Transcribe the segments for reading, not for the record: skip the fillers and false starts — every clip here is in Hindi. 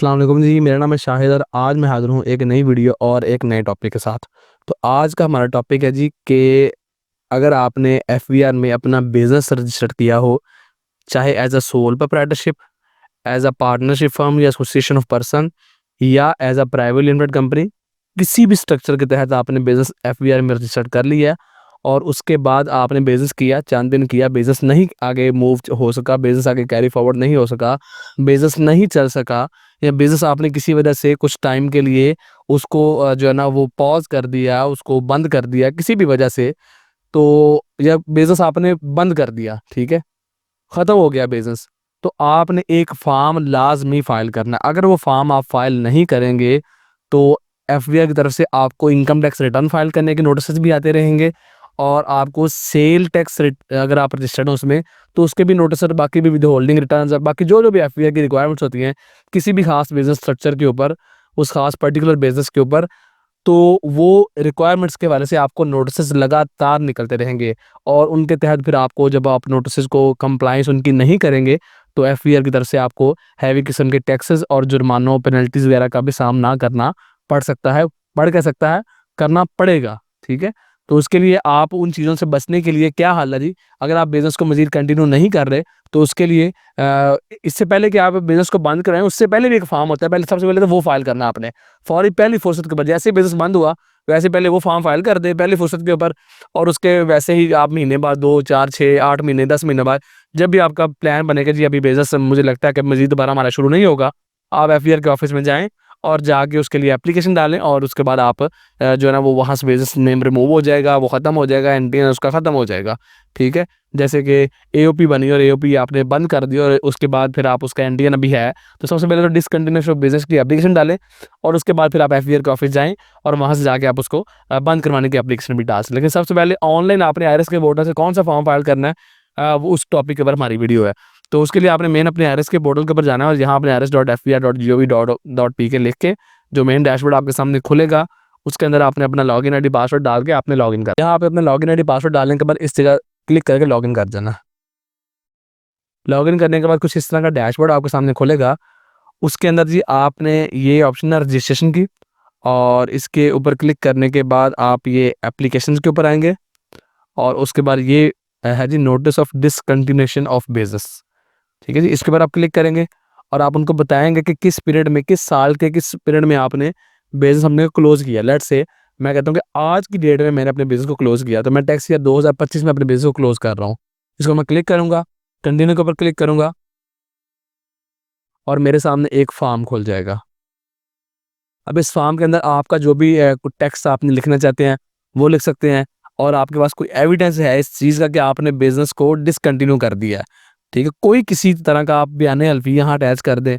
अस्सलाम वालेकुम जी, मेरा नाम है शाहिद और आज मैं हाज़िर हूँ एक नई वीडियो और एक नए टॉपिक के साथ। तो आज का हमारा टॉपिक है जी कि अगर आपने एफबीआर में अपना बिज़नेस रजिस्टर किया हो, चाहे as a sole proprietorship, as a partnership firm या एसोसिएशन ऑफ पर्सन या as a private limited company, किसी भी स्ट्रक्चर के तहत आपने बिज़नेस एफबीआर में रजिस्टर्ड कर लिया है और उसके बाद आपने बिज़नेस किया, चंद दिन किया, बिज़नेस नहीं आगे मूव हो सका, बिज़नेस आगे कैरी फॉरवर्ड नहीं हो सका, बिज़नेस नहीं चल सका या बिज़नेस आपने किसी वजह से कुछ टाइम के लिए उसको जो है ना वो पॉज़ कर दिया, उसको बंद कर दिया किसी भी वजह से, तो या बिज़नेस आपने बंद कर दिया, ठीक है? ख़त्म हो गया बिज़नेस, तो आपने एक फ़ॉर्म लाज़मी फ़ाइल करना है। अगर वो फ़ॉर्म आप फ़ाइल नहीं करेंगे, तो एफबीआई की तरफ से आपको इनकम टैक्स रिटर्न फ़ाइल करने के नोटिसेस भी आते रहेंगे और आपको सेल टैक्स अगर आप रजिस्टर्ड हो उसमें, तो उसके भी नोटिस और बाकी भी विदहोल्डिंग रिटर्न्स और बाकी जो-जो भी एफबीआई की रिक्वायरमेंट्स होती हैं, किसी भी ख़ास बिज़नेस स्ट्रक्चर के ऊपर, उस ख़ास पर्टिकुलर बिज़नेस के ऊपर, तो वो रिक्वायरमेंट्स के हवाले से आपको नोटिसेस लगातार निकलते रहेंगे और उनके तहत फिर आपको जब आप नोटिसेस को कंप्लायंस उनकी नहीं करेंगे, तो एफबीआई की तरफ से आपको हैवी किस्म के टैक्सेस और जुर्मानों, पेनल्टीज़ वगैरह का भी सामना करना पड़ सकता है। पड़ क्या सकता है? करना पड़ेगा, ठीक है? तो उसके लिए आप उन चीज़ों से बचने के लिए क्या हल है जी? अगर आप बिज़नेस को मज़ीद कंटिन्यू नहीं कर रहे, तो उसके लिए इससे पहले कि आप बिज़नेस को बंद कराएँ, उससे पहले भी एक फ़ॉर्म होता है। पहले सबसे पहले तो वो फ़ाइल करना है आपने। फौरी पहली फुर्सत के ऊपर जैसे ही बिज़नेस बंद हुआ, वैसे पहले वो फ़ॉर्म फ़ाइल कर दें पहली फुर्सत के ऊपर और उसके वैसे ही आप महीने बाद 2, 4, 6, 8 महीने, 10 महीने बाद जब भी आपका प्लान बनेगा जी अभी बिज़नेस मुझे लगता है कि मज़ीद दोबारा हमारा शुरू नहीं होगा, आप एफबीआर के ऑफ़िस में जाएँ और जाके उसके लिए एप्लीकेशन डालें और उसके बाद आप जो है ना वो वहाँ से बिज़नेस नेम रिमूव हो जाएगा, वो ख़त्म हो जाएगा, एनपीएन उसका ख़त्म हो जाएगा, ठीक है? जैसे कि एओपी बनी और एओपी आपने बंद कर दी और उसके बाद फिर आप उसका एनडीएन अभी है, तो सबसे पहले तो डिसकंटिन्यूएशन ऑफ बिज़नेस की एप्लीकेशन डालें और उसके बाद फिर आप एफबीआर के ऑफ़िस जाएँ और वहाँ से जाके आप उसको बंद करवाने की एप्लीकेशन भी डाल सकते हैं। लेकिन सबसे पहले ऑनलाइन आपने आईआरएस के पोर्टल से कौन-सा फॉर्म फाइल करना है वो उस टॉपिक के ऊपर हमारी वीडियो है। तो उसके लिए आपने मेन अपने आईआरएस के पोर्टल के ऊपर जाना है और यहाँ आपने irs.fbi.gov.pk लिख के जो मेन डैशबोर्ड आपके सामने खुलेगा, उसके अंदर आपने अपना लॉगिन आईडी पासवर्ड डाल के आपने लॉगिन कर यहाँ पे अपना लॉगिन आईडी पासवर्ड डालने के बाद इस जगह क्लिक करके लॉगिन कर देना। लॉगिन करने के बाद कुछ इस तरह का डैशबोर्ड आपके सामने खुलेगा। उसके अंदर जी आपने ये ऑप्शन है रजिस्ट्रेशन की और इसके ऊपर क्लिक करने के बाद आप ये एप्लीकेशंस के ऊपर आएँगे और उसके बाद ये है जी notice of discontinuation of business, ठीक है जी? इसके ऊपर आप क्लिक करेंगे और आप उनको बताएँगे कि किस पीरियड में, किस साल के किस पीरियड में आपने बिज़नेस हमने क्लोज़ किया। लेट्स से मैं कहता हूँ कि आज की डेट में मैंने अपने बिज़नेस को क्लोज़ किया, तो मैं टैक्स ईयर 2025 में अपने बिज़नेस को क्लोज़ कर रहा हूँ। इसको मैं क्लिक करूँगा, कंटिन्यू के ऊपर क्लिक करूँगा और मेरे सामने एक फ़ॉर्म खुल जाएगा। अब इस फ़ॉर्म के अंदर आपका जो भी कुछ टेक्स्ट आपने लिखना चाहते हैं, वो लिख सकते हैं और आपके पास कोई एविडेंस है इस चीज़ का कि आपने बिज़नेस को डिसकंटिन्यू कर दिया है, ठीक है? कोई किसी तरह का आप बयान हल्फी यहाँ अटैच कर दें।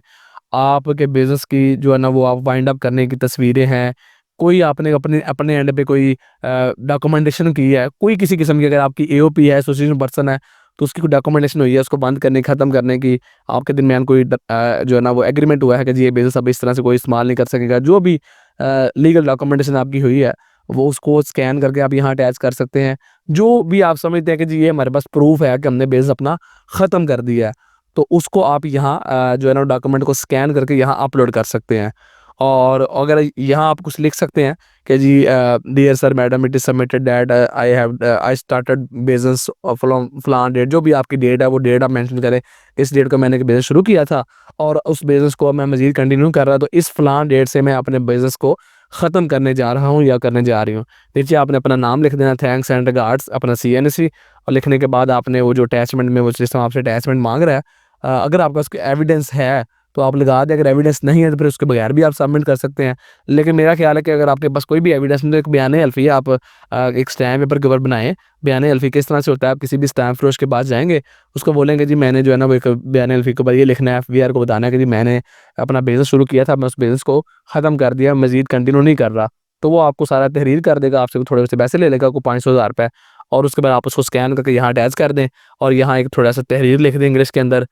आपके बिज़नेस की जो है ना वो आप वाइंड अप करने की तस्वीरें हैं, कोई आपने अपने अपने एंड पे कोई डॉक्यूमेंटेशन की है, कोई किसी किस्म की अगर आपकी एओपी है, एसोसिएशन पर्सन है, तो उसकी कोई डॉक्यूमेंटेशन हुई है, उसको बंद करने की, ख़त्म करने की, आपके दरमियान कोई जो है ना वो एग्रीमेंट हुआ है कि जी ये बिज़नेस अब इस तरह से कोई इस्तेमाल नहीं कर सकेगा। जो भी लीगल डॉक्यूमेंटेशन आपकी हुई है, वो उसको स्कैन करके आप यहाँ अटैच कर सकते हैं। जो भी आप समझते हैं कि जी ये हमारे पास प्रूफ़ है कि हमने बिज़नेस अपना ख़त्म कर दिया है, तो उसको आप यहाँ जो है ना डॉक्यूमेंट को स्कैन करके यहाँ अपलोड कर सकते हैं। और अगर यहाँ आप कुछ लिख सकते हैं कि जी dear sir madam it is submitted that I started business from फलान डेट, जो भी आपकी डेट है वो डेट आप मेंशन करें। इस डेट को मैंने बिज़नेस शुरू किया था और उस बिज़नेस को मैं मज़ीद कंटिन्यू कर रहा, तो इस फलान डेट से मैं अपने बिज़नेस को ख़त्म करने जा रहा हूँ या करने जा रही हूँ। नीचे आपने अपना नाम लिख देना, थैंक्स एंड रिगार्ड्स, अपना सीएनसी और लिखने के बाद आपने वो जो अटैचमेंट में वो सिस्टम आपसे अटैचमेंट माँग रहा है, अगर आपके पास कोई एविडेंस है तो आप लगा दें, अगर एविडेंस नहीं है तो फिर उसके बगैर भी आप सबमिट कर सकते हैं। लेकिन मेरा ख्याल है कि अगर आपके पास कोई भी एविडेंस नहीं है तो एक बयान हल्फी आप एक स्टैम्प पेपर के ऊपर बनाएँ। बयान हल्फी किस तरह से होता है, आप किसी भी स्टैम्प फरोश के पास जाएँगे, उसको बोलेंगे जी मैंने जो है ना वो एक बयान हल्फी के ऊपर ये लिखना है, एफबीआर को बताना है कि जी मैंने अपना बिज़नेस शुरू किया था, मैं उस बिज़नेस को ख़त्म कर दिया, मज़ीद कंटिन्यू नहीं कर रहा। तो वो आपको सारा तहरीर कर देगा, आपसे थोड़े से पैसे ले लेगा, कोई 500-1000 रुपए और उसके बाद आप उसको स्कैन करके यहाँ अटैच कर दें और यहाँ एक थोड़ा-सा तहरीर लिख दें इंग्लिश के अंदर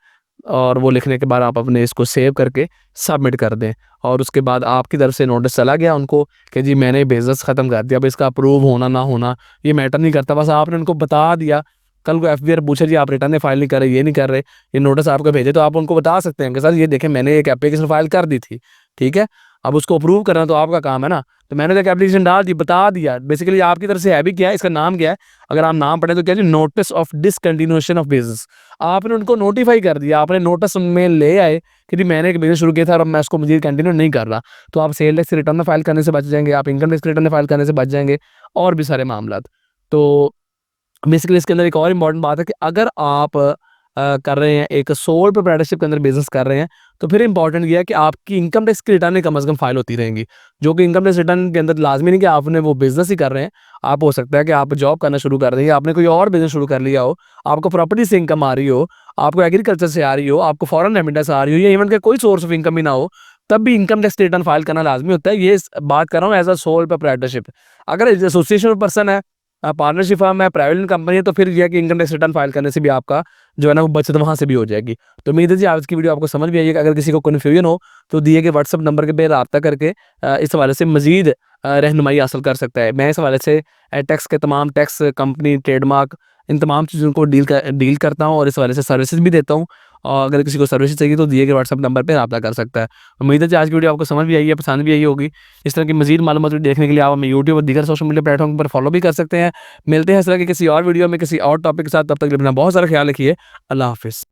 और वो लिखने के बाद आप अपने इसको सेव करके सबमिट कर दें और उसके बाद आपकी तरफ से नोटिस चला गया उनको कि जी मैंने बिज़नेस ख़त्म कर दिया। अब इसका अप्रूव होना ना होना ये मैटर नहीं करता, बस आपने उनको बता दिया कल को एफबीआर पूछे जी आप रिटर्न फाइल नहीं कर रहे, ये नहीं कर रहे, ये नोटिस आपको भेजे, तो आप उनको बता सकते हैं कि सर ये देखें मैंने एक एप्लीकेशन फाइल कर दी थी, ठीक है, अब उसको अप्रूव करना तो आपका काम है ना। तो मैंने तो एक एप्लीकेशन डाल दी, बता दिया, बेसिकली आपकी तरफ से है भी क्या है, इसका नाम क्या है, अगर आप नाम पढ़ें तो क्या जी, notice of discontinuation of business. आपने उनको नोटिफाई कर दिया, आपने नोटिस में ले आए कि जी मैंने एक बिजनेस शुरू किया था और अब मैं उसको मजीद कंटिन्यू नहीं कर रहा, तो आप सेल टैक्स रिटर्न फाइल करने से बच जाएंगे, आप इनकम टैक्स रिटर्न फाइल करने से बच जाएंगे, और भी सारे मामला। तो बेसिकली इसके अंदर एक और इम्पॉर्टेंट बात है कि अगर आप कर रहे हैं एक सोल प्रोप्राइटरशिप के अंदर बिजनेस कर रहे हैं, तो फिर इंपॉर्टेंट ये है कि आपकी इनकम टैक्स की रिटर्न कम से कम फाइल होती रहेंगी, जो कि इनकम टैक्स रिटर्न के अंदर लाजमी नहीं कि आपने वो बिजनेस ही कर रहे हैं, आप हो सकता है कि आप जॉब करना शुरू कर रहे हैं, आपने कोई और बिजनेस शुरू कर लिया हो, आपको प्रॉपर्टी से इनकम आ रही हो, आपको एग्रीकल्चर से आ रही हो, आपको फॉरेन रेमिटेंस आ रही हो, या इवन का कोई सोर्स ऑफ इनकम भी ना हो, तब भी इनकम टैक्स रिटर्न फाइल करना लाजमी होता है। ये बात कर रहा हूँ एज अ सोल प्रोप्राइटरशिप। अगर एसोसिएशन पर्सन है, पार्टनरशिप फर्म है, प्राइवेट कंपनी है, तो फिर यह है कि इनकम टैक्स रिटर्न फाइल करने से भी आपका जो है ना वो बचत वहाँ से भी हो जाएगी। तो उम्मीद है जी आज की वीडियो आपको समझ भी आई है। अगर किसी को कन्फ्यूजन हो तो दिए गए व्हाट्सअप नंबर के पे रब्ता करके इस हवाले से मजीद रहनुमाई हासिल कर सकता है। मैं इस हवाले से टैक्स के तमाम टैक्स कंपनी ट्रेडमार्क इन तमाम चीज़ों को डील करता हूँ और इस हवाले से सर्विसेज भी देता हूँ। और अगर किसी को सर्विस चाहिए तो दिए गए व्हाट्सअप नंबर पर रब्ता कर सकता है। उम्मीद है जी आज की वीडियो आपको समझ भी आई है, पसंद भी आई होगी। इस तरह की मजीद मालूमात देखने के लिए आप हमें यूट्यूब और दीगर सोशल मीडिया प्लेटफॉर्म पर फॉलो भी कर सकते हैं। मिलते हैं इस तरह के किसी और वीडियो में किसी और टॉपिक के साथ, तब तक अपना बहुत सारा ख्याल रखिए। अल्लाह हाफिज़।